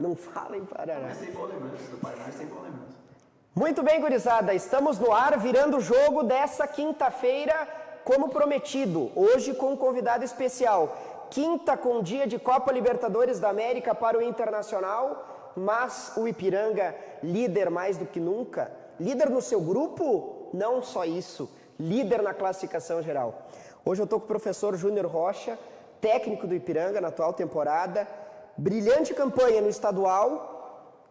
Não fala em Paraná. Mas tem boa lembrança, do Paraná tem boa lembrança. Muito bem, gurizada, estamos no ar, virando o jogo dessa quinta-feira, como prometido, hoje com um convidado especial. Quinta com dia de Copa Libertadores da América para o Internacional, mas o Ipiranga líder mais do que nunca. Líder no seu grupo? Não só isso, líder na classificação geral. Hoje eu estou com o professor Júnior Rocha, técnico do Ipiranga na atual temporada, brilhante campanha no estadual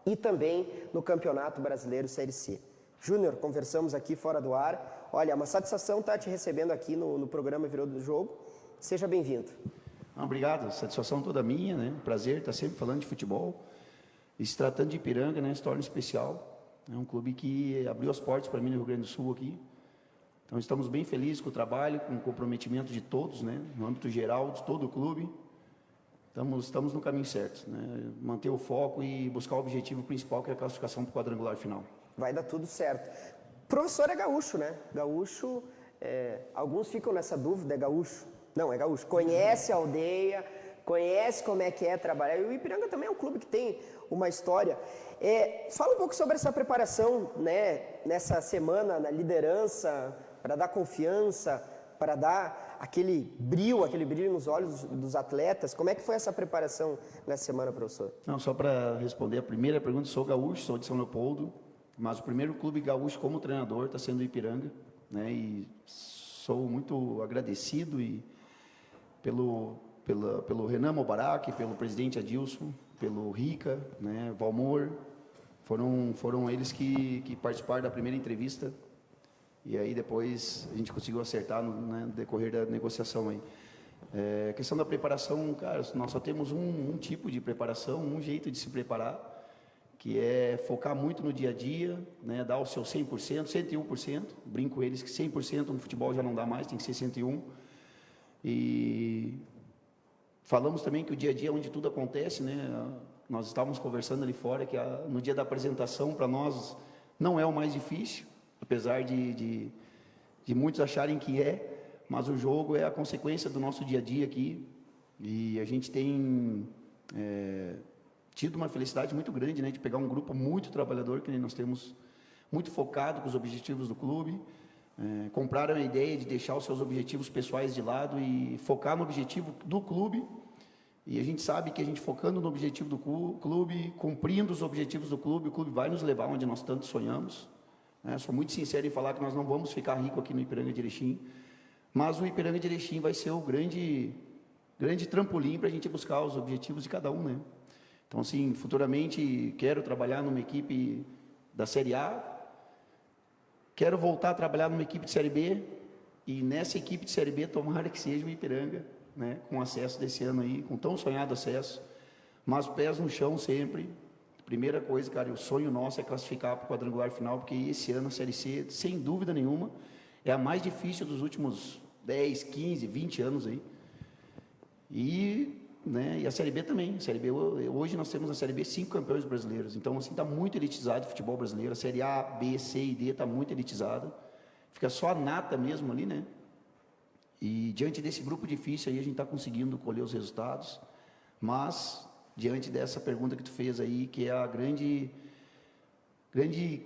e também no Campeonato Brasileiro Série C. Júnior, conversamos aqui fora do ar. Olha, é uma satisfação estar te recebendo aqui no programa Virou do Jogo. Seja bem-vindo. Obrigado, satisfação toda minha, né? Prazer estar sempre falando de futebol. E se tratando de Ipiranga, né, se torna especial. É um clube que abriu as portas para mim no Rio Grande do Sul aqui. Então estamos bem felizes com o trabalho, com o comprometimento de todos, né, no âmbito geral de todo o clube. Estamos no caminho certo, né? Manter o foco e buscar o objetivo principal, que é a classificação para o quadrangular final. Vai dar tudo certo. O professor é gaúcho, né? Gaúcho, alguns ficam nessa dúvida, é gaúcho? Não, é gaúcho. Conhece a aldeia, conhece como é que é trabalhar. E o Ipiranga também é um clube que tem uma história. Fala um pouco sobre essa preparação, né? Nessa semana, na liderança, para dar confiança, para dar aquele brilho nos olhos dos atletas. Como é que foi essa preparação nessa semana, professor? Não, só para responder a primeira pergunta, sou gaúcho, sou de São Leopoldo, mas o primeiro clube gaúcho como treinador está sendo o Ipiranga, né? E sou muito agradecido pelo Renan Mobarak, pelo presidente Adilson, pelo Rica, né, Valmor. Foram eles que participaram da primeira entrevista. E aí depois a gente conseguiu acertar no decorrer da negociação aí. Questão da preparação, cara, nós só temos um tipo de preparação, um jeito de se preparar, que é focar muito no dia a dia, né, dar o seu 100%, 101%. Brinco eles que 100% no futebol já não dá mais, tem que ser 101%. E falamos também que o dia a dia é onde tudo acontece, né? Nós estávamos conversando ali fora que no dia da apresentação, para nós, não é o mais difícil, apesar de muitos acharem que mas o jogo é a consequência do nosso dia a dia aqui, e a gente tem tido uma felicidade muito grande, né, de pegar um grupo muito trabalhador, que nós temos, muito focado com os objetivos do clube. Compraram a ideia de deixar os seus objetivos pessoais de lado e focar no objetivo do clube, e a gente sabe que a gente focando no objetivo do clube, cumprindo os objetivos do clube, o clube vai nos levar onde nós tanto sonhamos. Sou muito sincero em falar que nós não vamos ficar ricos aqui no Ipiranga de Erechim, mas o Ipiranga de Erechim vai ser o grande trampolim para a gente buscar os objetivos de cada um, né? Então, assim, futuramente quero trabalhar numa equipe da Série A, quero voltar a trabalhar numa equipe de Série B, e nessa equipe de Série B tomara que seja o Ipiranga, né, com acesso desse ano aí, com tão sonhado acesso, mas pés no chão sempre. Primeira coisa, cara, o sonho nosso é classificar para o quadrangular final, porque esse ano a Série C, sem dúvida nenhuma, é a mais difícil dos últimos 10, 15, 20 anos aí. E a Série B também. A Série B, hoje nós temos na Série B 5 campeões brasileiros. Então, assim, está muito elitizado o futebol brasileiro. A Série A, B, C e D está muito elitizada. Fica só a nata mesmo ali, né? E diante desse grupo difícil aí, a gente está conseguindo colher os resultados. Mas diante dessa pergunta que tu fez aí, que é a grande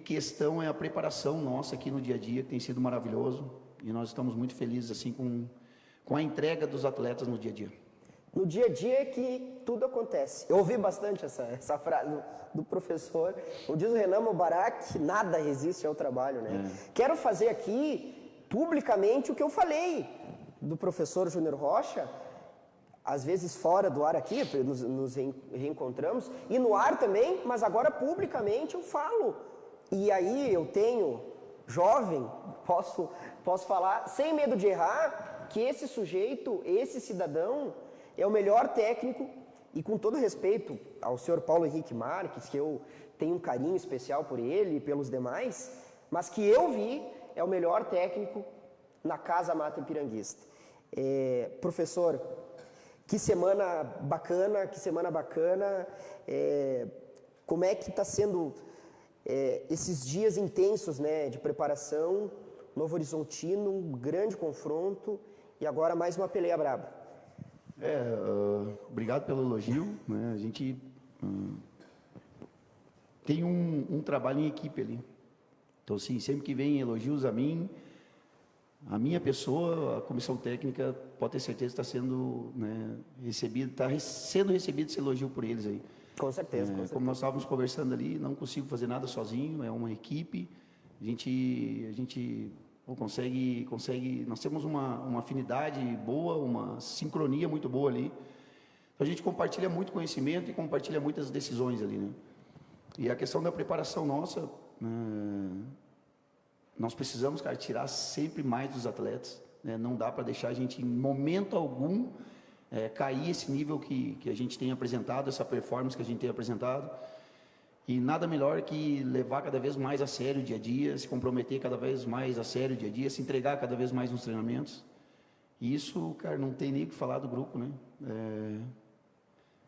questão, é a preparação nossa aqui no dia a dia, que tem sido maravilhoso, e nós estamos muito felizes assim com a entrega dos atletas no dia a dia. No dia a dia é que tudo acontece. Eu ouvi bastante essa frase do professor. Como diz o Renan Mobarak, nada resiste ao trabalho, né? Quero fazer aqui publicamente o que eu falei do professor Júnior Rocha, às vezes fora do ar aqui, nos reencontramos, e no ar também, mas agora publicamente eu falo. E aí eu tenho, jovem, posso falar, sem medo de errar, que esse sujeito, esse cidadão, é o melhor técnico, e com todo respeito ao senhor Paulo Henrique Marques, que eu tenho um carinho especial por ele e pelos demais, mas que eu vi é o melhor técnico na Casa Mata Ipiranguista. Professor, que semana bacana, como é que está sendo esses dias intensos, né, de preparação, Novo Horizontino, um grande confronto, e agora mais uma peleia braba. Obrigado pelo elogio, né? A gente tem um trabalho em equipe ali. Então, assim, sempre que vem elogios a mim, a minha pessoa, a comissão técnica, pode ter certeza que está sendo, né, recebido, sendo recebido esse elogio por eles aí. Com certeza, com certeza. Como nós estávamos conversando ali, não consigo fazer nada sozinho, é uma equipe, a gente consegue, nós temos uma afinidade boa, uma sincronia muito boa ali. Então, a gente compartilha muito conhecimento e compartilha muitas decisões ali, né? E a questão da preparação nossa, nós precisamos, cara, tirar sempre mais dos atletas, né? Não dá para deixar a gente, em momento algum, cair esse nível que a gente tem apresentado, essa performance que a gente tem apresentado. E nada melhor que levar cada vez mais a sério o dia a dia, se comprometer cada vez mais a sério o dia a dia, se entregar cada vez mais nos treinamentos. E isso, cara, não tem nem o que falar do grupo, né?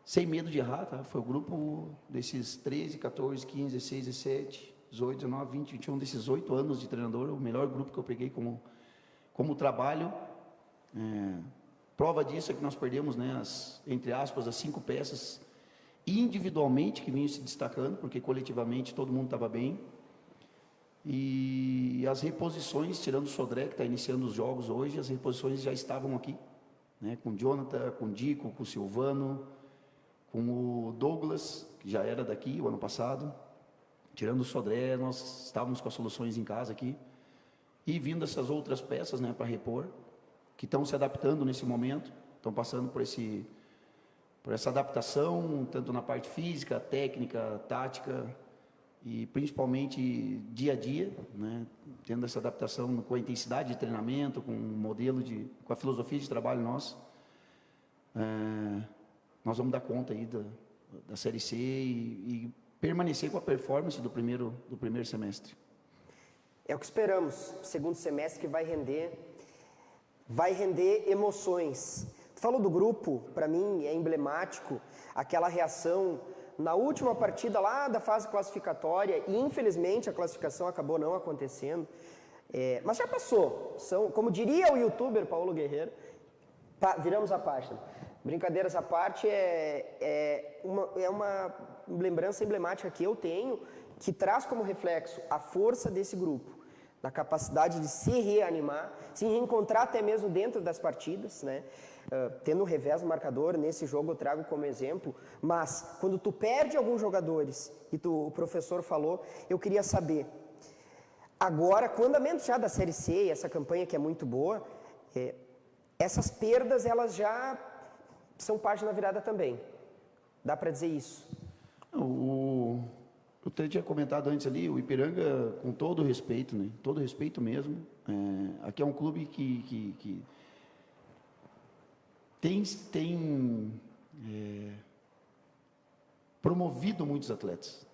Sem medo de errar, tá? Foi o grupo desses 13, 14, 15, 16, 17, 18, 19, 20, 21, desses 8 anos de treinador, o melhor grupo que eu peguei como trabalho. Prova disso é que nós perdemos, né, entre aspas, as 5 peças individualmente que vinham se destacando, porque coletivamente todo mundo estava bem. E as reposições, tirando o Sodré, que está iniciando os jogos hoje, as reposições já estavam aqui, né, com o Jonathan, com o Dico, com o Silvano, com o Douglas, que já era daqui o ano passado. Tirando o Sodré, nós estávamos com as soluções em casa aqui. E vindo essas outras peças, né, para repor, que estão se adaptando nesse momento, estão passando por essa adaptação, tanto na parte física, técnica, tática, e principalmente dia a dia, né, tendo essa adaptação com a intensidade de treinamento, com o modelo com a filosofia de trabalho nossa. Nós vamos dar conta aí da Série C e permanecer com a performance do primeiro semestre. É o que esperamos. Segundo semestre que vai render emoções. Tu falou do grupo, para mim é emblemático aquela reação na última partida lá da fase classificatória, e infelizmente a classificação acabou não acontecendo, mas já passou. Como diria o youtuber Paulo Guerreiro, viramos a página. Brincadeiras à parte, é uma lembrança emblemática que eu tenho, que traz como reflexo a força desse grupo, da capacidade de se reanimar, se reencontrar até mesmo dentro das partidas, né? Tendo o revés no marcador, nesse jogo eu trago como exemplo, mas quando tu perde alguns jogadores, e o professor falou, eu queria saber, agora, com o andamento já da Série C, essa campanha que é muito boa, essas perdas, elas já são página virada também. Dá para dizer isso? Eu tinha comentado antes ali, o Ipiranga, com todo respeito, né? Todo respeito mesmo. Aqui é um clube que tem promovido muitos atletas.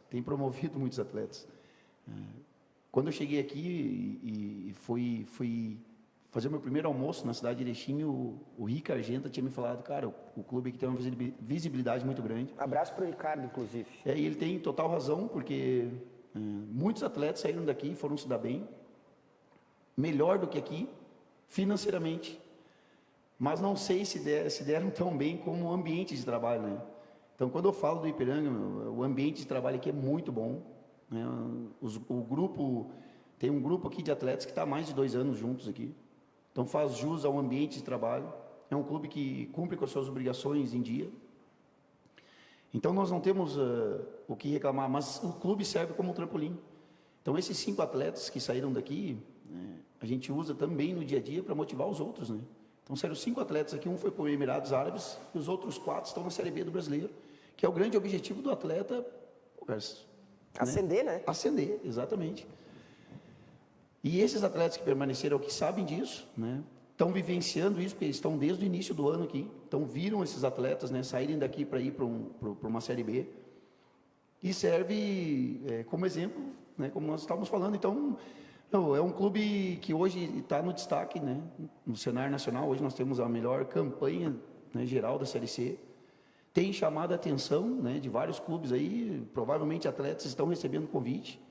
Quando eu cheguei aqui e fui fazer meu primeiro almoço na cidade de Erechim, o Rica Argenta tinha me falado, cara, o clube aqui tem uma visibilidade muito grande. Abraço para o Ricardo, inclusive. E ele tem total razão, porque muitos atletas saíram daqui e foram se dar bem, melhor do que aqui, financeiramente, mas não sei se deram tão bem como o ambiente de trabalho, né? Então, quando eu falo do Ipiranga, o ambiente de trabalho aqui é muito bom, né? Tem um grupo aqui de atletas que está há mais de 2 anos juntos aqui. Então faz jus ao ambiente de trabalho, é um clube que cumpre com as suas obrigações em dia. Então nós não temos o que reclamar, mas o clube serve como um trampolim. Então esses 5 atletas que saíram daqui, a gente usa também no dia a dia para motivar os outros, né? Então saíram 5 atletas aqui, um foi para os Emirados Árabes e os outros 4 estão na Série B do Brasileiro, que é o grande objetivo do atleta, ascender, né? Ascender, exatamente. E esses atletas que permaneceram aqui sabem disso, né? Estão vivenciando isso, porque estão desde o início do ano aqui. Então viram esses atletas, né, saírem daqui para ir para uma Série B. E serve como exemplo, né, como nós estávamos falando. Então, é um clube que hoje está no destaque, né, no cenário nacional. Hoje nós temos a melhor campanha, né, geral da Série C. Tem chamado a atenção, né, de vários clubes aí. Provavelmente atletas estão recebendo convite.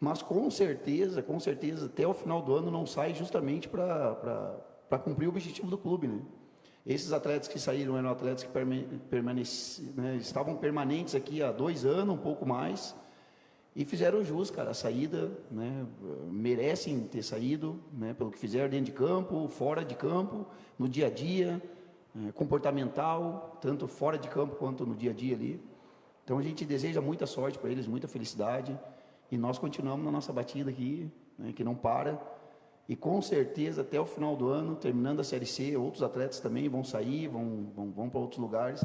Mas com certeza, até o final do ano não sai justamente para cumprir o objetivo do clube, né? Esses atletas que saíram eram atletas que estavam permanentes aqui há 2 anos, um pouco mais, E fizeram jus, cara, a saída, né? Merecem ter saído, né? Pelo que fizeram dentro de campo, fora de campo, no dia a dia, comportamental, tanto fora de campo quanto no dia a dia ali. Então a gente deseja muita sorte para eles, muita felicidade, e nós continuamos na nossa batida aqui, né? Que não para. E com certeza até o final do ano, terminando a Série C, outros atletas também vão sair, vão para outros lugares.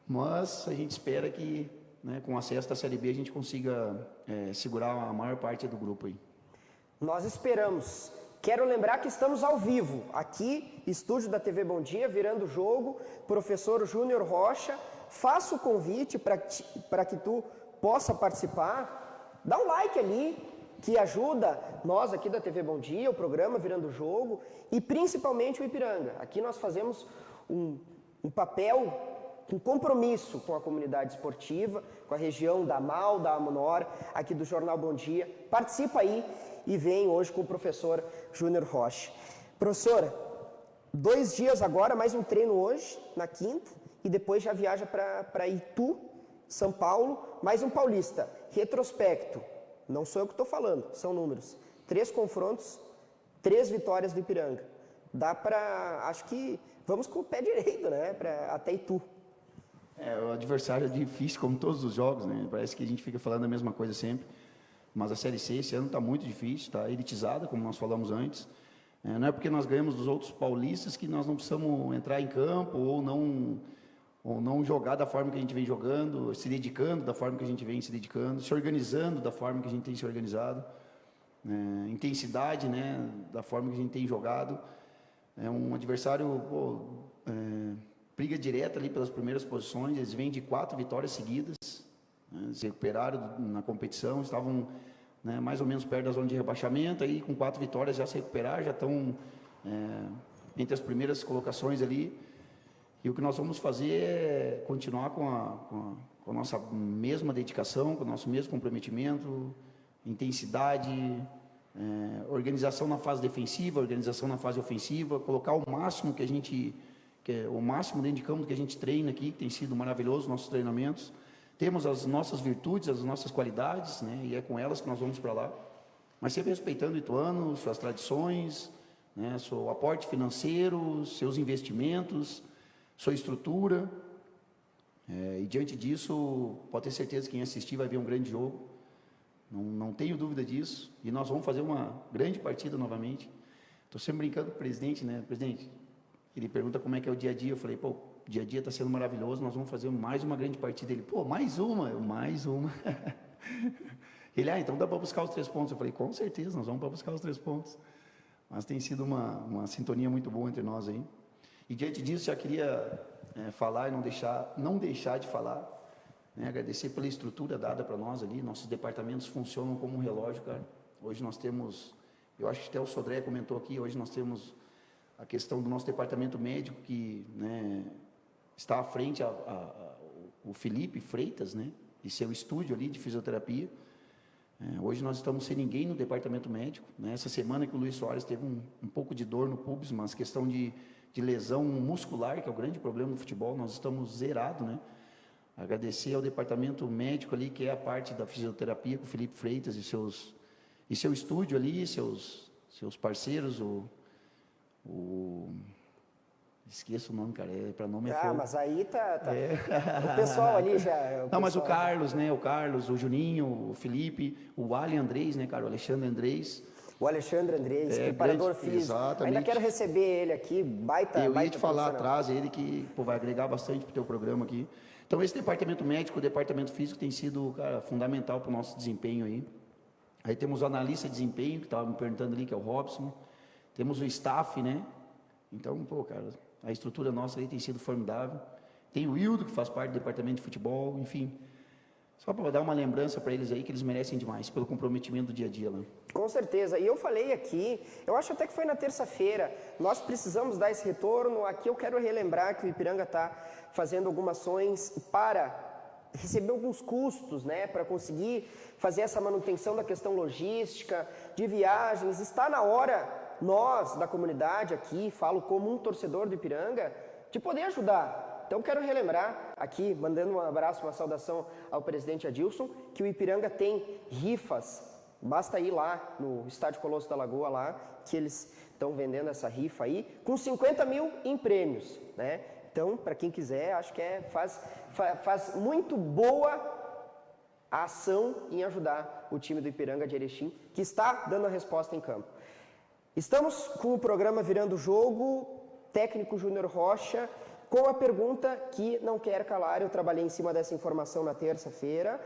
Mas a gente espera que, né, com o acesso da Série B, a gente consiga segurar a maior parte do grupo aí. Nós esperamos. Quero lembrar que estamos ao vivo, aqui, estúdio da TV Bom Dia, virando o jogo, professor Júnior Rocha. Faça o convite para que tu possa participar. Dá um like ali, que ajuda nós aqui da TV Bom Dia, o programa Virando o Jogo, e principalmente o Ipiranga. Aqui nós fazemos um papel, um compromisso com a comunidade esportiva, com a região da AMAL, da AMUNOR, aqui do Jornal Bom Dia. Participa aí e vem hoje com o professor Júnior Rocha. Professor, 2 dias agora, mais um treino hoje, na quinta, e depois já viaja para Itu, São Paulo, mais um paulista. Retrospecto, não sou eu que estou falando, são números. 3 confrontos, 3 vitórias do Ipiranga. Dá para, acho que, vamos com o pé direito, né, até Itu. O adversário é difícil, como todos os jogos, né? Parece que a gente fica falando a mesma coisa sempre. Mas a Série C esse ano está muito difícil, está elitizada, como nós falamos antes. Não é porque nós ganhamos dos outros paulistas que nós não precisamos entrar em campo ou não jogar da forma que a gente vem jogando, se dedicando da forma que a gente vem se dedicando, se organizando da forma que a gente tem se organizado. Intensidade, né, da forma que a gente tem jogado. É um adversário... briga direta ali pelas primeiras posições, eles vêm de 4 vitórias seguidas, né, se recuperaram na competição, estavam, né, mais ou menos perto da zona de rebaixamento, aí com 4 vitórias já se recuperaram, já estão entre as primeiras colocações ali, e o que nós vamos fazer é continuar com a nossa mesma dedicação, com o nosso mesmo comprometimento, intensidade, organização na fase defensiva, organização na fase ofensiva, colocar o máximo que a gente... que é o máximo dentro de campo que a gente treina aqui, que tem sido maravilhoso, nossos treinamentos. Temos as nossas virtudes, as nossas qualidades, né, e é com elas que nós vamos para lá. Mas sempre respeitando o Ituano, suas tradições, né, seu aporte financeiro, seus investimentos, sua estrutura. E diante disso, pode ter certeza que quem assistir vai ver um grande jogo. Não tenho dúvida disso. E nós vamos fazer uma grande partida novamente. Estou sempre brincando com o presidente, né? Presidente, ele pergunta como é que é o dia a dia. Eu falei, pô, o dia a dia está sendo maravilhoso, nós vamos fazer mais uma grande partida. Ele, pô, mais uma? Eu, mais uma. Ele, então dá para buscar os 3 pontos. Eu falei, com certeza, nós vamos para buscar os 3 pontos. Mas tem sido uma sintonia muito boa entre nós aí. E diante disso, já queria falar e não deixar de falar, né, agradecer pela estrutura dada para nós ali. Nossos departamentos funcionam como um relógio, cara. Hoje nós temos, eu acho que até o Sodré comentou aqui, hoje nós temos a questão do nosso departamento médico, que, né, está à frente o Felipe Freitas, né, e seu estúdio ali de fisioterapia. Hoje nós estamos sem ninguém no departamento médico, né. Essa semana que o Luiz Soares teve um pouco de dor no pubis, mas questão de lesão muscular, que é o grande problema do futebol, nós estamos zerados, né. Agradecer ao departamento médico ali, que é a parte da fisioterapia, com o Felipe Freitas e seu estúdio ali, seus parceiros, esqueço o nome, cara, para nome é fogo. Mas aí tá. O pessoal ali já... Não, mas o Carlos, né, o Juninho, o Felipe, o Ali Andrés, né, cara, o Alexandre Andrés. O Alexandre Andrés, preparador físico. Exatamente. Ainda quero receber ele aqui, baita. Eu ia te falar atrás, ele que vai agregar bastante pro teu programa aqui. Então, esse departamento médico, o departamento físico tem sido, cara, fundamental para o nosso desempenho aí. Aí temos o analista de desempenho, que estava me perguntando ali, que é o Robson. Temos o staff, né? Então, pô, cara, a estrutura nossa aí tem sido formidável. Tem o Hildo, que faz parte do departamento de futebol, enfim. Só para dar uma lembrança para eles aí, que eles merecem demais, pelo comprometimento do dia a dia lá. Com certeza. E eu falei aqui, eu acho até que foi na terça-feira, nós precisamos dar esse retorno. Aqui eu quero relembrar que o Ipiranga está fazendo algumas ações para receber alguns custos, né, para conseguir fazer essa manutenção da questão logística, de viagens. Está na hora, nós da comunidade aqui, falo como um torcedor do Ipiranga, de poder ajudar. Então quero relembrar aqui, mandando um abraço, uma saudação ao presidente Adilson, que o Ipiranga tem rifas. Basta ir lá no Estádio Colosso da Lagoa, lá, que eles estão vendendo essa rifa aí, com 50 mil em prêmios, né? Então, para quem quiser, acho que faz muito boa a ação em ajudar o time do Ipiranga de Erechim, que está dando a resposta em campo. Estamos com o programa Virando o Jogo, técnico Júnior Rocha, com a pergunta que não quer calar. Eu trabalhei em cima dessa informação na terça-feira,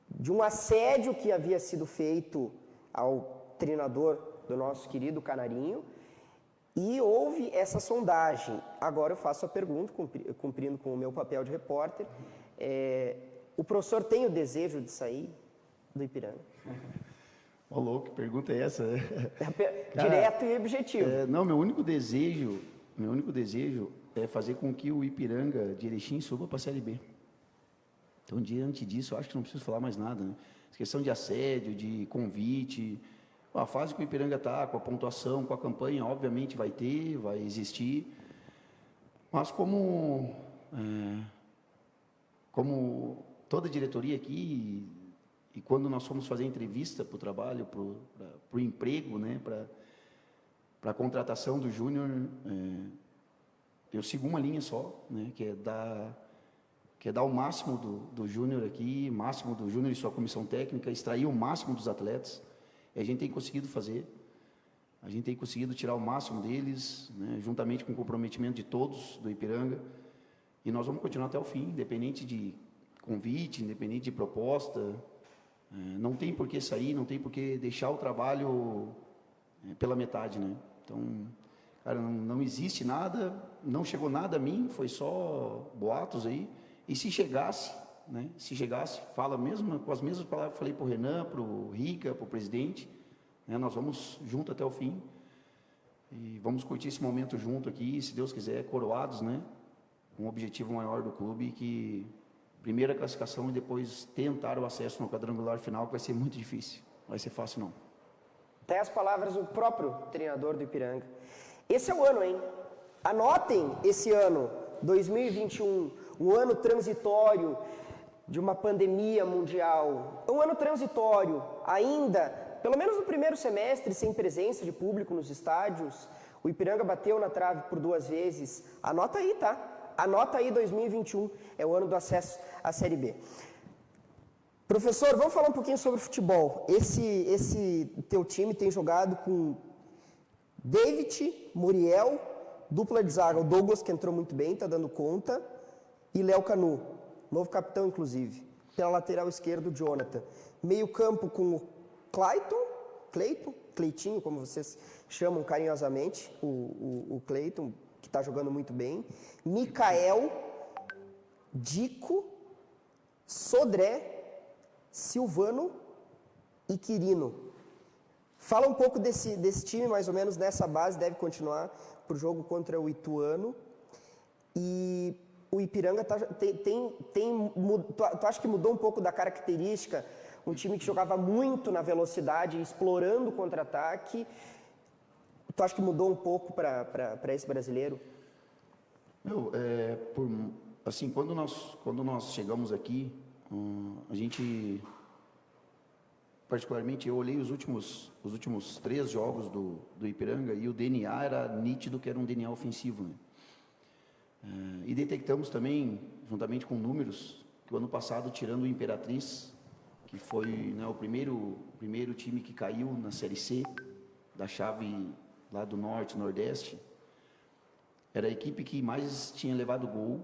de um assédio que havia sido feito ao treinador do nosso querido Canarinho, e houve essa sondagem. Agora eu faço a pergunta, cumprindo com o meu papel de repórter. O professor tem o desejo de sair do Ipiranga? Ô, louco, que pergunta é essa? Direto e objetivo. Não, meu único desejo é fazer com que o Ipiranga de Erechim suba para a Série B. Então, diante disso, eu acho que não preciso falar mais nada, né? Questão de assédio, de convite, a fase que o Ipiranga está, com a pontuação, com a campanha, obviamente vai existir, mas como toda a diretoria aqui, e quando nós fomos fazer entrevista para o trabalho, para o emprego, né, para a contratação do Júnior, eu sigo uma linha só, né, que é dar o máximo do Júnior aqui, máximo do Júnior e sua comissão técnica, extrair o máximo dos atletas. E a gente tem conseguido fazer, a gente tem conseguido tirar o máximo deles, né, juntamente com o comprometimento de todos do Ipiranga, e nós vamos continuar até o fim, independente de convite, independente de proposta. Não tem por que sair, não tem por que deixar o trabalho pela metade, né? Então, cara, não existe nada, não chegou nada a mim, foi só boatos aí. E se chegasse, né? Se chegasse, com as mesmas palavras que falei para o Renan, para o Rica, para o presidente, né? Nós vamos junto até o fim e vamos curtir esse momento junto aqui, se Deus quiser, coroados, né? Um objetivo maior do clube, que primeira classificação e depois tentar o acesso no quadrangular final, que vai ser muito difícil, não vai ser fácil não. Até as palavras do próprio treinador do Ipiranga. Esse é o ano, hein? Anotem esse ano, 2021, um ano transitório de uma pandemia mundial. Um ano transitório, ainda, pelo menos no primeiro semestre, sem presença de público nos estádios. O Ipiranga bateu na trave por 2 vezes. Anota aí, tá? Anota aí, 2021 é o ano do acesso à Série B. Professor, vamos falar um pouquinho sobre futebol. Esse teu time tem jogado com David, Muriel, dupla de zaga, o Douglas, que entrou muito bem, está dando conta, e Léo Canu, novo capitão, inclusive. Pela lateral esquerda, o Jonathan. Meio campo com o Cleitinho, como vocês chamam carinhosamente, o Cleiton, que está jogando muito bem. Mikael, Dico, Sodré, Silvano e Quirino. Fala um pouco desse time, mais ou menos nessa base, deve continuar para o jogo contra o Ituano. E o Ipiranga tu acha que mudou um pouco da característica? Um time que jogava muito na velocidade, explorando o contra-ataque. Tu acha que mudou um pouco para esse brasileiro? Assim, quando nós chegamos aqui, a gente, particularmente, eu olhei os últimos 3 jogos do Ipiranga e o DNA era nítido que era um DNA ofensivo, né? E detectamos também, juntamente com números, que o ano passado, tirando o Imperatriz, que foi, né, o primeiro time que caiu na Série C, da chave lá do Norte, Nordeste, era a equipe que mais tinha levado gol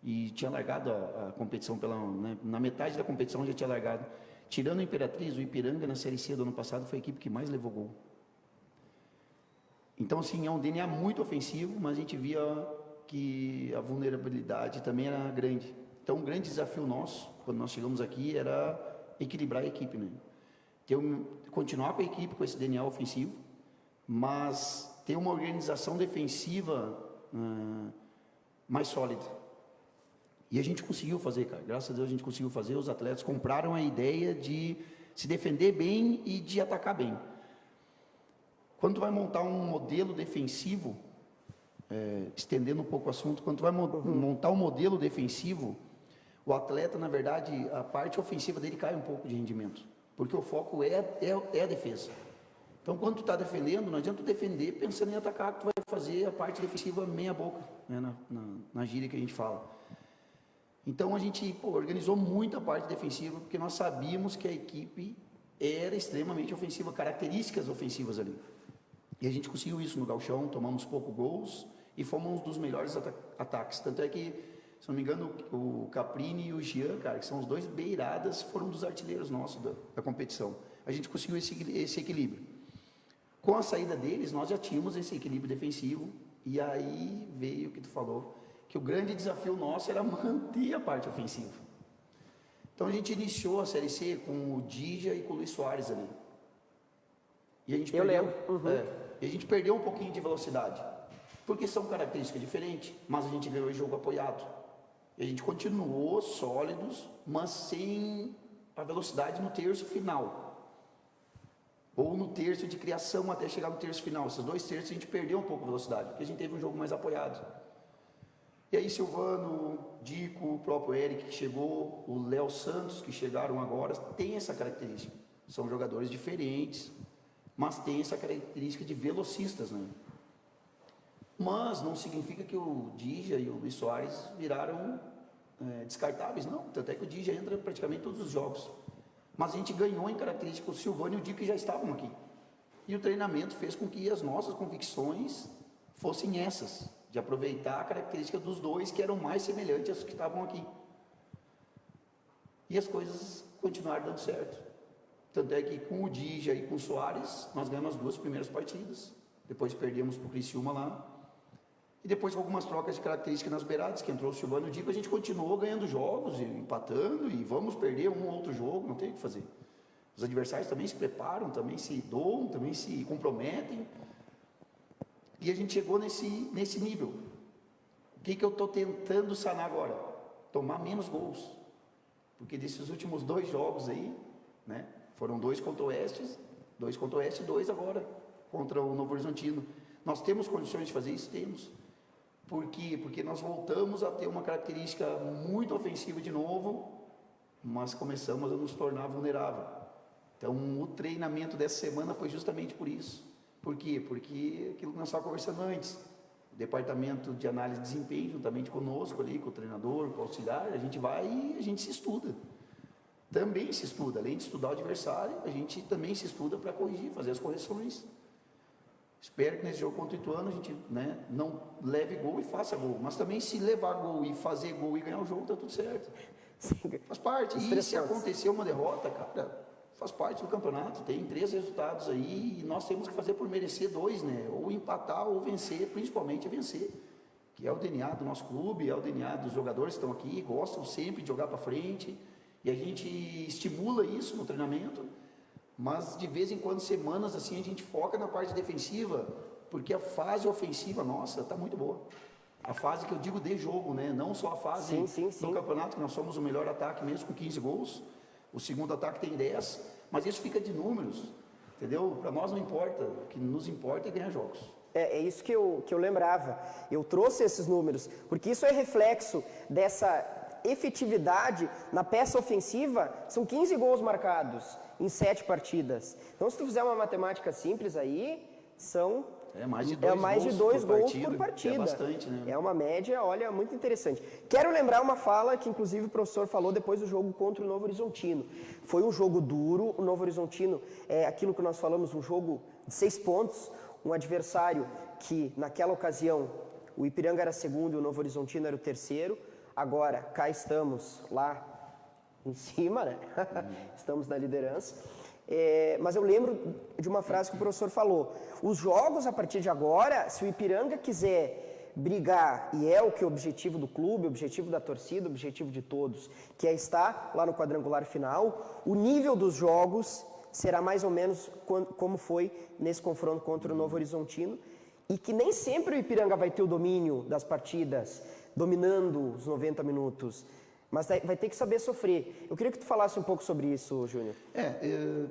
e tinha largado a competição na metade da competição já tinha largado. Tirando o Imperatriz, o Ipiranga na Série C do ano passado foi a equipe que mais levou gol. Então, assim, é um DNA muito ofensivo, mas a gente via que a vulnerabilidade também era grande. Então, um grande desafio nosso, quando nós chegamos aqui, era equilibrar a equipe, né? Continuar com a equipe com esse DNA ofensivo, mas ter uma organização defensiva mais sólida. E a gente conseguiu fazer, cara. Graças a Deus a gente conseguiu fazer. Os atletas compraram a ideia de se defender bem e de atacar bem. Quando tu vai montar um modelo defensivo, estendendo um pouco o assunto, quando tu vai montar um modelo defensivo, o atleta, na verdade, a parte ofensiva dele cai um pouco de rendimento, porque o foco é a defesa. Então, quando tu está defendendo, não adianta tu defender pensando em atacar, que tu vai fazer a parte defensiva meia boca, né, na gíria que a gente fala. Então, a gente organizou muito a parte defensiva, porque nós sabíamos que a equipe era extremamente ofensiva, características ofensivas ali. E a gente conseguiu isso no gauchão, tomamos poucos gols e fomos um dos melhores ataques. Tanto é que, se não me engano, o Caprini e o Jean, cara, que são os dois beiradas, foram dos artilheiros nossos da competição. A gente conseguiu esse equilíbrio. Com a saída deles, nós já tínhamos esse equilíbrio defensivo, e aí veio o que tu falou, que o grande desafio nosso era manter a parte ofensiva. Então a gente iniciou a Série C com o Dija e com o Luiz Soares ali. E a gente e a gente perdeu um pouquinho de velocidade, porque são características diferentes, mas a gente ganhou o jogo apoiado. E a gente continuou sólidos, mas sem a velocidade no terço final. Ou no terço de criação até chegar no terço final. Esses 2 terços a gente perdeu um pouco a velocidade, porque a gente teve um jogo mais apoiado. E aí Silvano, Dico, o próprio Eric que chegou, o Léo Santos que chegaram agora, tem essa característica. São jogadores diferentes, mas tem essa característica de velocistas, né? Mas não significa que o Dija e o Luiz Soares viraram descartáveis, não. Tanto é que o Dija entra praticamente em todos os jogos. Mas a gente ganhou em característica o Silvano e o Dico que já estavam aqui. E o treinamento fez com que as nossas convicções fossem essas, de aproveitar a característica dos dois que eram mais semelhantes às que estavam aqui. E as coisas continuaram dando certo. Tanto é que com o Dija e com o Soares, nós ganhamos as 2 primeiras partidas. Depois perdemos para o Criciúma lá. E depois com algumas trocas de características nas beiradas, que entrou o Silvano e o Dico, a gente continuou ganhando jogos, e empatando, e vamos perder um ou outro jogo, não tem o que fazer. Os adversários também se preparam, também se doam, também se comprometem. E a gente chegou nesse nível. O que eu estou tentando sanar agora? Tomar menos gols. Porque desses últimos 2 jogos aí, né, foram 2 contra o Oeste, 2 agora contra o Novo Horizontino. Nós temos condições de fazer isso? Temos. Por quê? Porque nós voltamos a ter uma característica muito ofensiva de novo, mas começamos a nos tornar vulnerável. Então, o treinamento dessa semana foi justamente por isso. Por quê? Porque aquilo que nós estávamos conversando antes, o departamento de análise de desempenho, juntamente conosco ali, com o treinador, com o auxiliar, a gente vai e a gente se estuda. Também se estuda, além de estudar o adversário, a gente também se estuda para corrigir, fazer as correções. Espero que nesse jogo contra o Ituano a gente, né, não leve gol e faça gol, mas também se levar gol e fazer gol e ganhar o jogo, tá tudo certo. Faz parte. E se acontecer uma derrota, cara, faz parte do campeonato. Tem 3 resultados aí e nós temos que fazer por merecer 2, né? Ou empatar ou vencer, principalmente vencer, que é o DNA do nosso clube, é o DNA dos jogadores que estão aqui, gostam sempre de jogar para frente e a gente estimula isso no treinamento. Mas de vez em quando, semanas assim, a gente foca na parte defensiva, porque a fase ofensiva nossa está muito boa. A fase que eu digo de jogo, né? Não só a fase do campeonato, que nós somos o melhor ataque mesmo com 15 gols. O segundo ataque tem 10, mas isso fica de números, entendeu? Para nós não importa, o que nos importa é ganhar jogos. É isso que eu lembrava. Eu trouxe esses números, porque isso é reflexo dessa efetividade na peça ofensiva. São 15 gols marcados em 7 partidas. Então, se tu fizer uma matemática simples aí, são mais de 2 gols por partida. É bastante, né? É uma média, olha, muito interessante. Quero lembrar uma fala que, inclusive, o professor falou depois do jogo contra o Novo Horizontino. Foi um jogo duro. O Novo Horizontino é aquilo que nós falamos, um jogo de 6 pontos. Um adversário que, naquela ocasião, o Ipiranga era segundo e o Novo Horizontino era o terceiro. Agora, cá estamos lá em cima, né? Estamos na liderança. Mas eu lembro de uma frase que o professor falou: os jogos a partir de agora, se o Ipiranga quiser brigar, e é o que é o objetivo do clube, o objetivo da torcida, o objetivo de todos, que é estar lá no quadrangular final, o nível dos jogos será mais ou menos como foi nesse confronto contra o Novo Horizontino, e que nem sempre o Ipiranga vai ter o domínio das partidas, dominando os 90 minutos, mas vai ter que saber sofrer. Eu queria que tu falasse um pouco sobre isso, Júnior.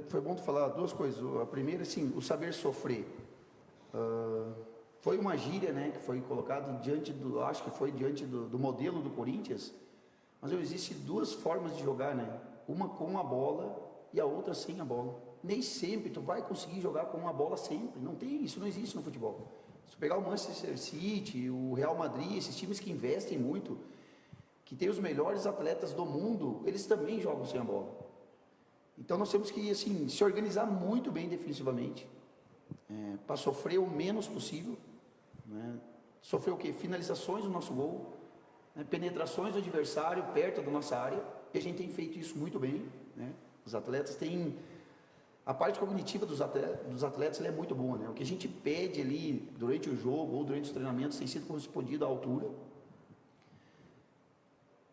Foi bom tu falar 2 coisas. A primeira, assim, o saber sofrer. foi uma gíria, né, que foi colocado acho que foi diante do modelo do Corinthians, mas existem duas formas de jogar, né? Uma com a bola e a outra sem a bola. Nem sempre tu vai conseguir jogar com uma bola sempre, isso não existe no futebol. Se pegar o Manchester City, o Real Madrid, esses times que investem muito, que tem os melhores atletas do mundo, eles também jogam sem a bola. Então nós temos que assim, se organizar muito bem defensivamente, para sofrer o menos possível, né? Sofrer o quê? Finalizações do nosso gol, né? Penetrações do adversário perto da nossa área, e a gente tem feito isso muito bem, né? Os atletas têm... A parte cognitiva dos atletas ela é muito boa, né? O que a gente pede ali durante o jogo ou durante os treinamentos tem sido correspondido à altura.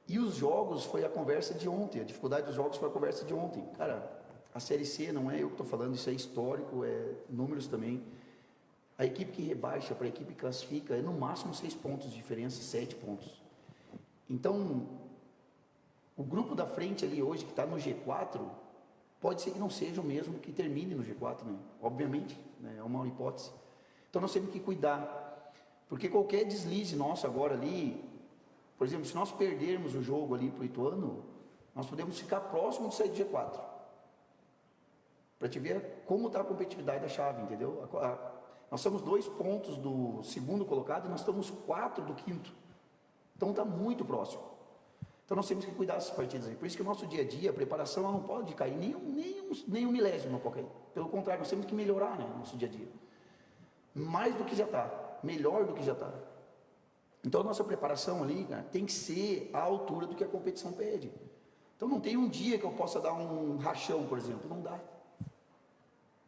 E os jogos foi a conversa de ontem, a dificuldade dos jogos foi a conversa de ontem. Cara, a Série C não é eu que estou falando, isso é histórico, é números também. A equipe que rebaixa para a equipe que classifica é no máximo 6 pontos de diferença, 7 pontos. Então, o grupo da frente ali hoje que está no G4, pode ser que não seja o mesmo que termine no G4, né? Obviamente, né? É uma hipótese. Então nós temos que cuidar, porque qualquer deslize nosso agora ali, por exemplo, se nós perdermos o jogo ali para o Ituano, nós podemos ficar próximo de sair do G4. Para te ver como está a competitividade da chave, entendeu? Nós somos 2 pontos do segundo colocado e nós estamos 4 do quinto. Então está muito próximo. Então nós temos que cuidar dessas partidas aí. Por isso que o nosso dia a dia, a preparação, ela não pode cair, nem um milésimo não pode cair. Pelo contrário, nós temos que melhorar, né, o nosso dia a dia. Mais do que já está, melhor do que já está. Então a nossa preparação ali, cara, tem que ser à altura do que a competição pede. Então não tem um dia que eu possa dar um rachão, por exemplo, não dá.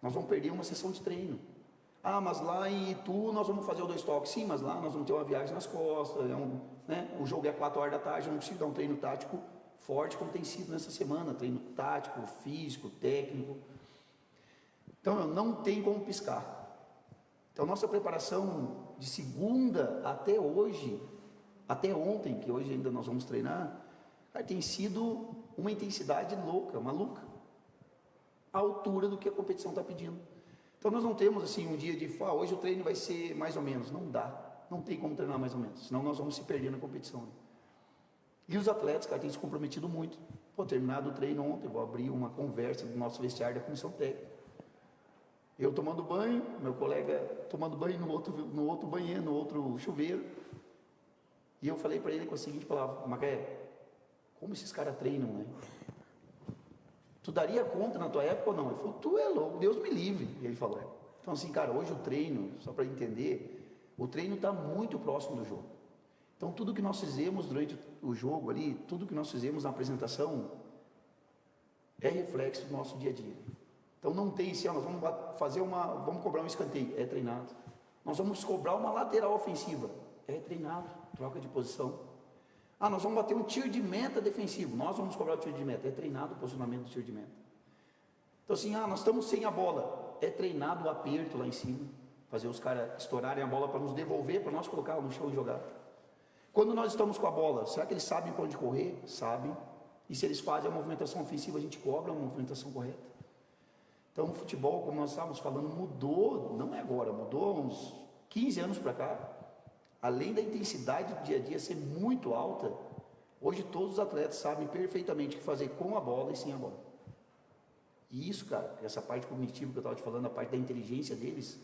Nós vamos perder uma sessão de treino. Ah, mas lá em Itu nós vamos fazer o 2 toques. Sim, mas lá nós vamos ter uma viagem nas costas, né? O jogo é 4 horas da tarde, eu não consigo dar um treino tático forte como tem sido nessa semana, treino tático, físico, técnico. Então não tem como piscar. Então nossa preparação de segunda até hoje, até ontem, que hoje ainda nós vamos treinar, cara, tem sido uma intensidade louca, maluca, à altura do que a competição está pedindo. Então nós não temos assim um dia de hoje o treino vai ser mais ou menos, não dá, não tem como treinar mais ou menos, senão nós vamos se perder na competição. E os atletas, cara, têm se comprometido muito. Terminado o treino ontem, vou abrir uma conversa do nosso vestiário da comissão técnica. Eu tomando banho, meu colega tomando banho no outro banheiro, no outro chuveiro. E eu falei para ele com a seguinte palavra: Macaé, como esses caras treinam, né? Tu daria conta na tua época ou não? Ele falou: tu é louco, Deus me livre. Ele falou. Então assim, cara, hoje o treino, só para entender, o treino está muito próximo do jogo. Então tudo que nós fizemos durante o jogo ali, tudo que nós fizemos na apresentação, é reflexo do nosso dia a dia. Então não tem assim, nós vamos cobrar um escanteio, é treinado. Nós vamos cobrar uma lateral ofensiva, é treinado, troca de posição. Nós vamos bater um tiro de meta defensivo, nós vamos cobrar o tiro de meta, é treinado o posicionamento do tiro de meta. Então assim, nós estamos sem a bola, é treinado o aperto lá em cima, fazer os caras estourarem a bola para nos devolver, para nós colocar no chão e jogar. Quando nós estamos com a bola, será que eles sabem para onde correr? Sabem. E se eles fazem a movimentação ofensiva, a gente cobra a movimentação correta. Então o futebol, como nós estávamos falando, mudou, não é agora, mudou uns 15 anos para cá. Além da intensidade do dia a dia ser muito alta, hoje todos os atletas sabem perfeitamente o que fazer com a bola e sem a bola. E isso, cara, essa parte cognitiva que eu estava te falando, a parte da inteligência deles,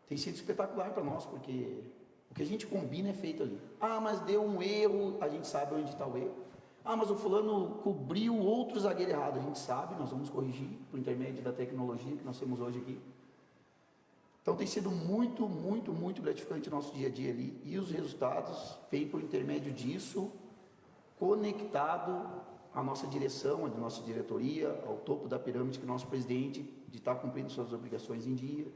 tem sido espetacular para nós, porque o que a gente combina é feito ali. Mas deu um erro, a gente sabe onde está o erro. Mas o fulano cobriu outro zagueiro errado, a gente sabe, nós vamos corrigir por intermédio da tecnologia que nós temos hoje aqui. Então tem sido muito, muito, muito gratificante o nosso dia a dia ali, e os resultados vêm por intermédio disso, conectado à nossa direção, à nossa diretoria, ao topo da pirâmide, que é o nosso presidente, de estar cumprindo suas obrigações em dia,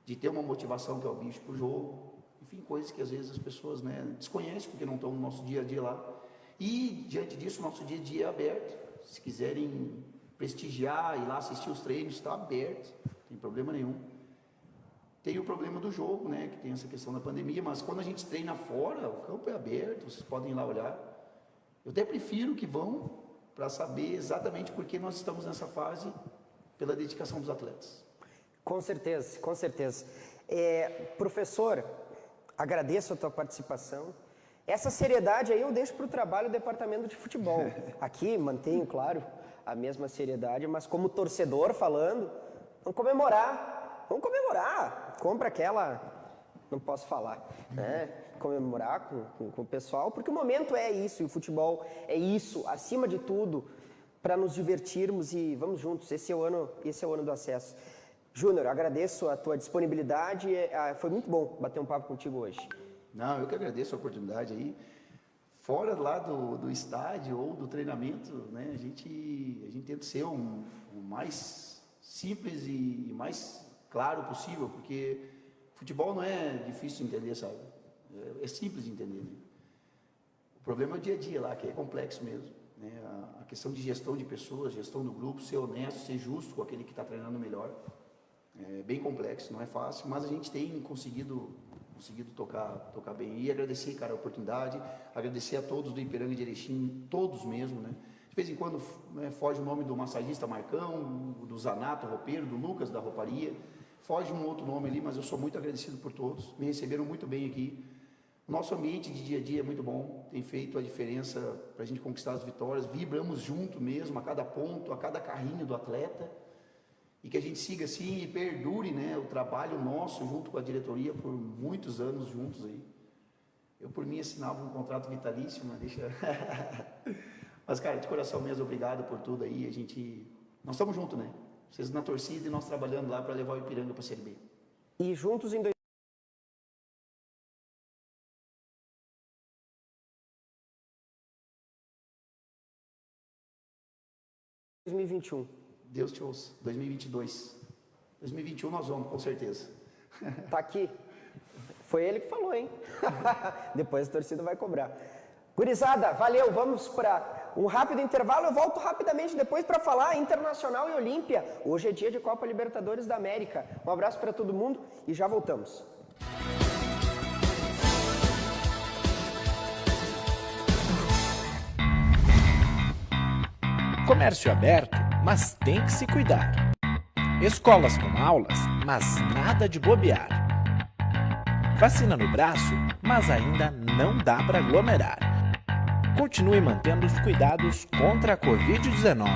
de ter uma motivação que é o bicho para o jogo, enfim, coisas que às vezes as pessoas desconhecem, porque não estão no nosso dia a dia lá. E diante disso, o nosso dia a dia é aberto. Se quiserem prestigiar, ir lá assistir os treinos, está aberto, não tem problema nenhum. Tem o problema do jogo, né, que tem essa questão da pandemia, mas quando a gente treina fora, o campo é aberto, vocês podem ir lá olhar. Eu até prefiro que vão, para saber exatamente por que nós estamos nessa fase, pela dedicação dos atletas. Com certeza, com certeza. Professor, agradeço a tua participação. Essa seriedade aí eu deixo para o trabalho do departamento de futebol. Aqui mantenho, claro, a mesma seriedade, mas como torcedor falando, vamos comemorar. Vamos comemorar. Compra aquela... Não posso falar, né? Comemorar com o pessoal, porque o momento é isso, e o futebol é isso, acima de tudo, para nos divertirmos e vamos juntos. Esse é o ano do acesso. Júnior, agradeço a tua disponibilidade, foi muito bom bater um papo contigo hoje. Não, eu que agradeço a oportunidade aí. Fora lá do estádio ou do treinamento, né, a gente tenta ser o mais simples e mais claro possível, porque futebol não é difícil de entender, sabe? É simples de entender, né? O problema é o dia a dia lá, que é complexo mesmo, né? A questão de gestão de pessoas, gestão do grupo, ser honesto, ser justo com aquele que está treinando melhor. É bem complexo, não é fácil, mas a gente tem conseguido tocar bem. E agradecer, cara, a oportunidade, agradecer a todos do Ipiranga de Erechim, todos mesmo, né? De vez em quando, né, foge o nome do massagista Marcão, do Zanato, roupeiro, do Lucas, da rouparia, foge um outro nome ali, mas eu sou muito agradecido por todos, me receberam muito bem aqui. Nosso ambiente de dia a dia é muito bom, tem feito a diferença para a gente conquistar as vitórias, vibramos junto mesmo, a cada ponto, a cada carrinho do atleta. E que a gente siga assim e perdure, né, o trabalho nosso junto com a diretoria por muitos anos juntos aí. Eu, por mim, assinava um contrato vitalício, mas deixa... Mas, cara, de coração mesmo, obrigado por tudo aí. Nós estamos juntos, né? Vocês na torcida e nós trabalhando lá para levar o Ipiranga para a Série B. E juntos em 2021. Deus te ouça. 2022. 2021 nós vamos, com certeza. Tá aqui. Foi ele que falou, hein? Depois a torcida vai cobrar. Gurizada, valeu. Vamos para um rápido intervalo. Eu volto rapidamente depois para falar Internacional e Olímpia. Hoje é dia de Copa Libertadores da América. Um abraço para todo mundo e já voltamos. Comércio aberto, mas tem que se cuidar. Escolas com aulas, mas nada de bobear. Vacina no braço, mas ainda não dá para aglomerar. Continue mantendo os cuidados contra a Covid-19.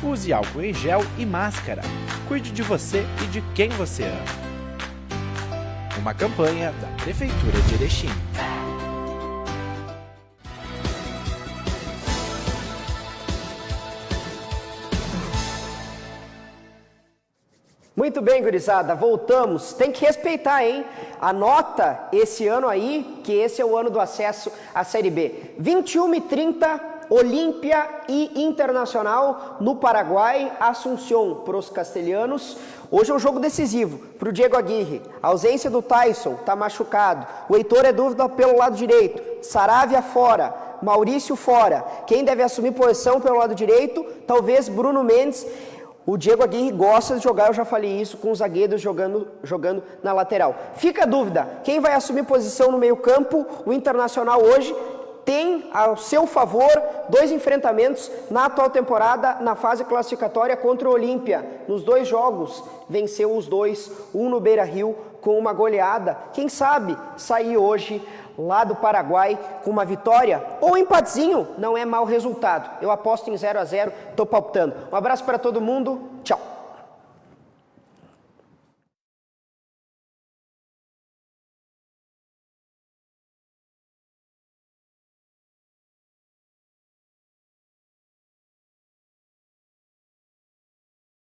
Use álcool em gel e máscara. Cuide de você e de quem você ama. Uma campanha da Prefeitura de Erechim. Muito bem, gurizada, voltamos. Tem que respeitar, hein? Anota esse ano aí, que esse é o ano do acesso à Série B. 21h30, Olímpia e Internacional no Paraguai, Assunción para os castelhanos. Hoje é um jogo decisivo para o Diego Aguirre. A ausência do Tyson, está machucado. O Heitor é dúvida pelo lado direito. Saravia fora. Maurício fora. Quem deve assumir posição pelo lado direito? Talvez Bruno Mendes. O Diego Aguirre gosta de jogar, eu já falei isso, com os zagueiros jogando na lateral. Fica a dúvida, quem vai assumir posição no meio campo? O Internacional hoje tem ao seu favor 2 enfrentamentos na atual temporada, na fase classificatória contra o Olímpia. Nos 2 jogos, venceu os 2, um no Beira-Rio com uma goleada. Quem sabe sair hoje lá do Paraguai com uma vitória ou um empatezinho, não é mau resultado. Eu aposto em 0-0, tô palpitando. Um abraço para todo mundo, tchau.